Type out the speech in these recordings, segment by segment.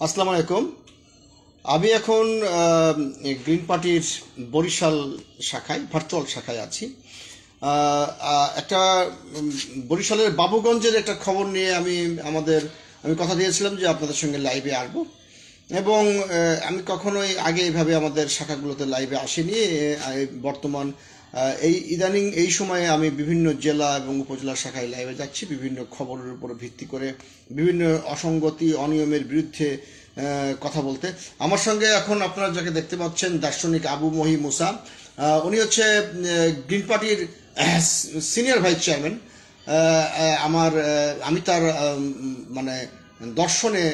আসসালামু আলাইকুম। আমি এখন গ্রিন পার্টির বরিশাল শাখায় ভার্চুয়াল শাখায় আছি। একটা বরিশালের বাবুগঞ্জের একটা খবর নিয়ে আমি কথা দিয়েছিলাম যে আপনাদের সঙ্গে লাইভে আসবো, এবং আমি কখনোই আগে এইভাবে আমাদের শাখাগুলোতে লাইভে আসিনি। বর্তমান এই ইদানিং এই সময়ে আমি বিভিন্ন জেলা এবং উপজেলা শাখায় লাইভে যাচ্ছি, বিভিন্ন খবরের উপর ভিত্তি করে বিভিন্ন অসঙ্গতি অনিয়মের বিরুদ্ধে কথা বলতে। আমার সঙ্গে এখন আপনারা যাকে দেখতে পাচ্ছেন দার্শনিক আবু মহি মুসা, উনি হচ্ছে গ্রিন পার্টির সিনিয়র ভাইস চেয়ারম্যান। আমি তার মানে দর্শনে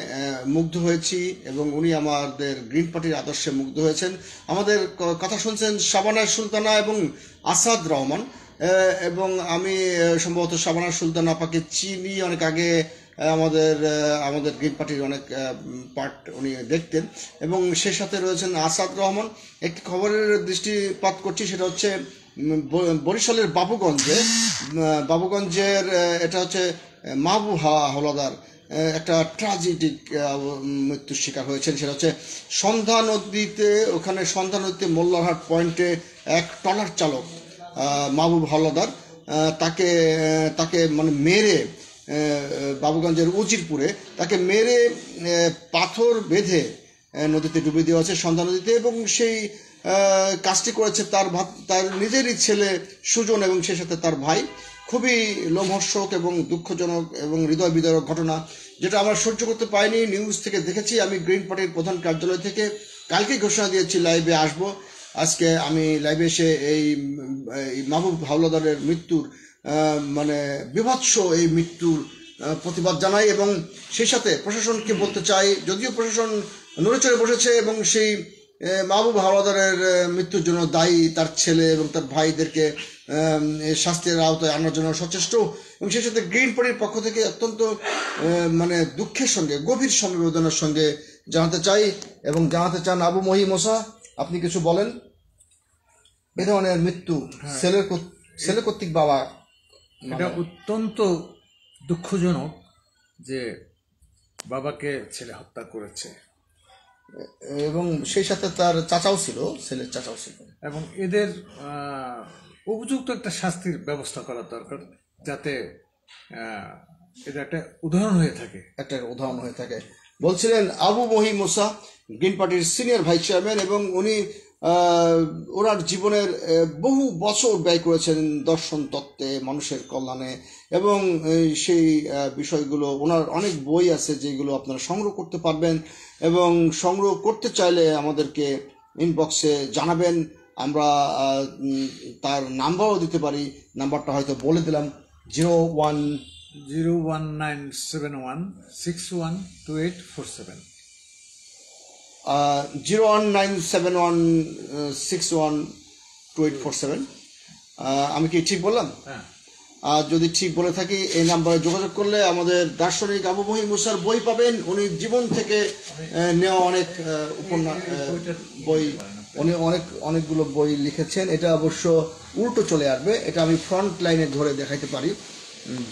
মুগ্ধ হয়েছি এবং উনি আমাদের গ্রিন পার্টির আদর্শে মুগ্ধ হয়েছেন। আমাদের কথা শুনছেন শাবানা সুলতানা এবং আসাদ রহমান, এবং আমি সম্ভবত শাবানা সুলতানা আপাকে চিনি অনেক আগে। আমাদের গ্রিন পার্টির অনেক পার্ট উনি দেখতেন, এবং সে সাথে রয়েছেন আসাদ রহমান। একটি খবরের দৃষ্টিপাত করছি, সেটা হচ্ছে বরিশালের বাবুগঞ্জের এটা হচ্ছে মাহবুব হাওলাদার একটা ট্র্যাজেডিক মৃত্যুর শিকার হয়েছেন। সেটা হচ্ছে সন্ধ্যা নদীতে মোল্লারহাট পয়েন্টে এক ট্রলার চালক মাহবুব হাওলাদার তাকে মানে মেরে, বাবুগঞ্জের উজিরপুরে তাকে মেরে পাথর বেঁধে নদীতে ডুবিয়ে দেওয়া হয়েছে, সন্ধ্যা নদীতে। এবং সেই কাজটি করেছে তার নিজেরই ছেলে সুজন এবং সেই সাথে তার ভাই। খুবই লোমহর্ষক এবং দুঃখজনক এবং হৃদয় বিদারক ঘটনা, যেটা আমরা সহ্য করতে পারিনি। নিউজ থেকে দেখেছি। আমি গ্রিন পার্টির প্রধান কার্যালয় থেকে কালকেই ঘোষণা দিয়েছি লাইভে আসবো। আজকে আমি লাইভে এসে এই মাহবুব হাওলাদারের মৃত্যুর মানে বিভৎস এই মৃত্যুর প্রতিবাদ জানাই, এবং সেই সাথে প্রশাসনকে বলতে চাই, যদিও প্রশাসন নড়েচড়ে বসেছে এবং সেই মাহবুব হাওলাদারের মৃত্যুর জন্য দায়ী তার ছেলে এবং তার ভাইদেরকে শাস্তির আওতায় আনার জন্য সচেষ্ট, এবং সেই সাথে গ্রিন পার্টির পক্ষ থেকে অত্যন্ত মানে দুঃখের সঙ্গে গভীর সমবেদনার সঙ্গে জানাতে চাই এবং জানাতে চান। আবু মহি মোসা, আপনি কিছু বলেন। এ ধরনের মৃত্যু ছেলে কর্তৃক বাবা, এটা অত্যন্ত দুঃখজনক যে বাবাকে ছেলে হত্যা করেছে, এবং সেই সাথে তার চাচাও ছিল, ছেলের চাচাও ছিল, এবং এদের উপযুক্ত একটা শাস্তির ব্যবস্থা করা দরকার, যাতে এটা একটা উদাহরণ হয়ে থাকে। বলছিলেন আবু মহি মুসা, গ্রিন পার্টির সিনিয়র ভাইস চেয়ারম্যান, এবং উনি ওনার জীবনের বহু বছর ব্যয় করেছেন দর্শন তত্ত্বে, মানুষের কল্যাণে, এবং সেই বিষয়গুলো ওনার অনেক বই আছে যেগুলো আপনারা সংগ্রহ করতে পারবেন, এবং সংগ্রহ করতে চাইলে আমাদেরকে ইনবক্সে জানাবেন। আমরা তার নাম্বারও দিতে পারি। নাম্বারটা হয়তো বলে দিলাম, 01971612847 01971612847। আমি কি ঠিক বললাম? যদি ঠিক বলে থাকি, এই নাম্বারে যোগাযোগ করলে আমাদের দার্শনিক আবু মহি মুসার বই পাবেন। উনি জীবন থেকে নেওয়া অনেক বই, উনি অনেকগুলো বই লিখেছেন। এটা অবশ্য উল্টো চলে আসবে, এটা আমি ফ্রন্ট লাইনে ধরে দেখাইতে পারি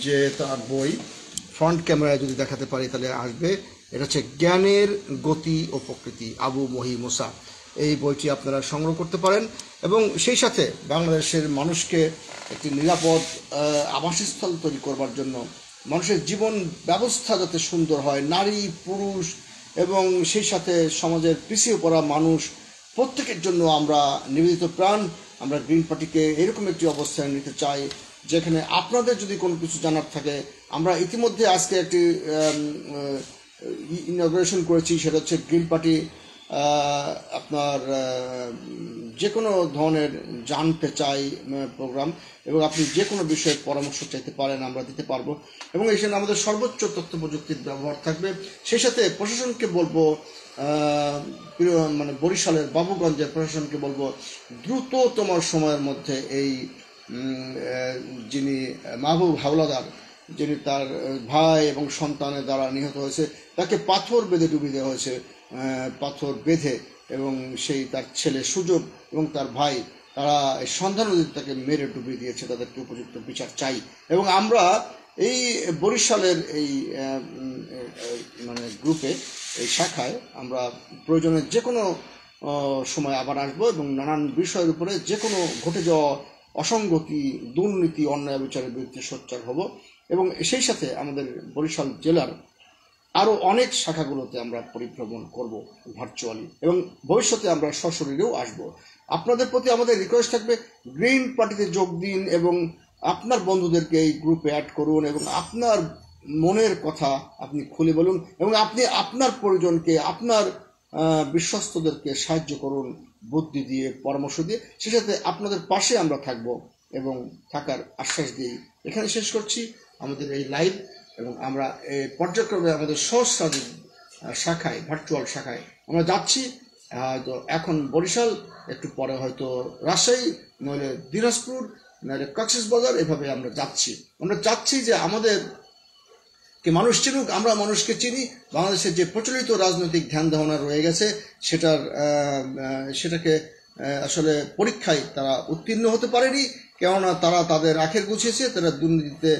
যে তার বই ফ্রন্ট ক্যামেরায় যদি দেখাতে পারি তাহলে আসবে। এটা হচ্ছে জ্ঞানের গতি ও প্রকৃতি, আবু মহি মুসা। এই বইটি আপনারা সংগ্রহ করতে পারেন, এবং সেই সাথে বাংলাদেশের মানুষকে একটি নিরাপদ আবাসস্থল তৈরি করবার জন্য, মানুষের জীবন ব্যবস্থা যাতে সুন্দর হয়, নারী পুরুষ এবং সেই সাথে সমাজের পিছিয়ে পড়া মানুষ প্রত্যেকের জন্য আমরা নিবেদিত প্রাণ। আমরা গ্রিন পার্টিকে এরকম একটি অবস্থায় নিতে চাই যেখানে আপনাদের যদি কোনো কিছু জানার থাকে, আমরা ইতিমধ্যে আজকে একটি ইনগ্রেশন করেছি, সেটা হচ্ছে গ্রিন পার্টি আপনার যে কোনো ধরনের জানতে চাই প্রোগ্রাম, এবং আপনি যে কোনো বিষয়ে পরামর্শ চাইতে পারেন, আমরা দিতে পারবো, এবং এখানে আমাদের সর্বোচ্চ তথ্য প্রযুক্তির ব্যবহার থাকবে। সেই সাথে প্রশাসনকে বলবো, মানে বরিশালের বাবুগঞ্জের প্রশাসনকে বলবো, দ্রুততম সময়ের মধ্যে এই যিনি মাহবুব হাওলাদার, যিনি তার ভাই এবং সন্তানের দ্বারা নিহত হয়েছে, তাকে পাথর বেঁধে ডুবিয়ে দেওয়া হয়েছে, পাথর বেঁধে, এবং সেই তার ছেলে সুযোগ এবং তার ভাই তারা সন্ধ্যা নদীতে তাকে মেরে ডুবিয়ে দিয়েছে। তাদেরকে উপযুক্ত বিচার চাই, এবং আমরা এই বরিশালের এই মানে গ্রুপে এই শাখায় আমরা প্রয়োজনে যে কোনো সময় আবার আসবো এবং নানান বিষয়ের উপরে যে কোনো ঘটে যাওয়া অসঙ্গতি, দুর্নীতি, অন্যায় বিচারের বিরুদ্ধে সোচ্চার হব এবং সেই সাথে আমাদের বরিশাল জেলার আরও অনেক শাখাগুলোতে আমরা পরিভ্রমণ করব ভার্চুয়ালি এবং ভবিষ্যতে আমরা সশরীরেও আসব। আপনাদের প্রতি আমাদের রিকোয়েস্ট থাকবে, গ্রিন পার্টিতে যোগ দিন এবং আপনার বন্ধুদেরকে এই গ্রুপে অ্যাড করুন এবং আপনার মনের কথা আপনি খুলে বলুন এবং আপনি আপনার পরিজনকে, আপনার বিশ্বস্তদেরকে সাহায্য করুন বুদ্ধি দিয়ে, পরামর্শ দিয়ে। সে সাথে আপনাদের পাশে আমরা থাকব এবং থাকার আশ্বাস দিয়েই এখানে শেষ করছি আমাদের এই লাইভ এবং আমরা পর্যায়ক্রমে আমাদের সহস্রাধিক শাখায়, ভার্চুয়াল শাখায় আমরা যাচ্ছি। হয়তো এখন বরিশাল, একটু পরে হয়তো রাজশাহী, নইলে দিনাজপুর, নইলে কক্সবাজার, এভাবে আমরা যাচ্ছি। আমরা চাচ্ছি যে আমাদের কে মানুষ চিনুক, আমরা মানুষকে চিনি। বাংলাদেশের যে প্রচলিত রাজনৈতিক ধ্যান ধারণা রয়ে গেছে সেটাকে আসলে পরীক্ষায় তারা উত্তীর্ণ হতে পারেনি, কেননা তারা তাদের আখের গুছিয়েছে, তারা দুর্নীতিতে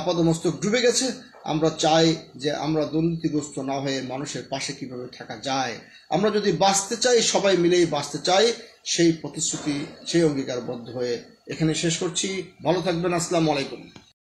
আপাদমস্তক ডুবে গেছে। আমরা চাই যে আমরা দুর্নীতিগ্রস্ত না হয়ে মানুষের পাশে কিভাবে থাকা যায়। আমরা যদি বাঁচতে চাই, সবাই মিলেই বাঁচতে চাই, সেই প্রতিশ্রুতি, সেই অঙ্গীকারবদ্ধ হয়ে এখানে শেষ করছি। ভালো থাকবেন। আসসালামু আলাইকুম।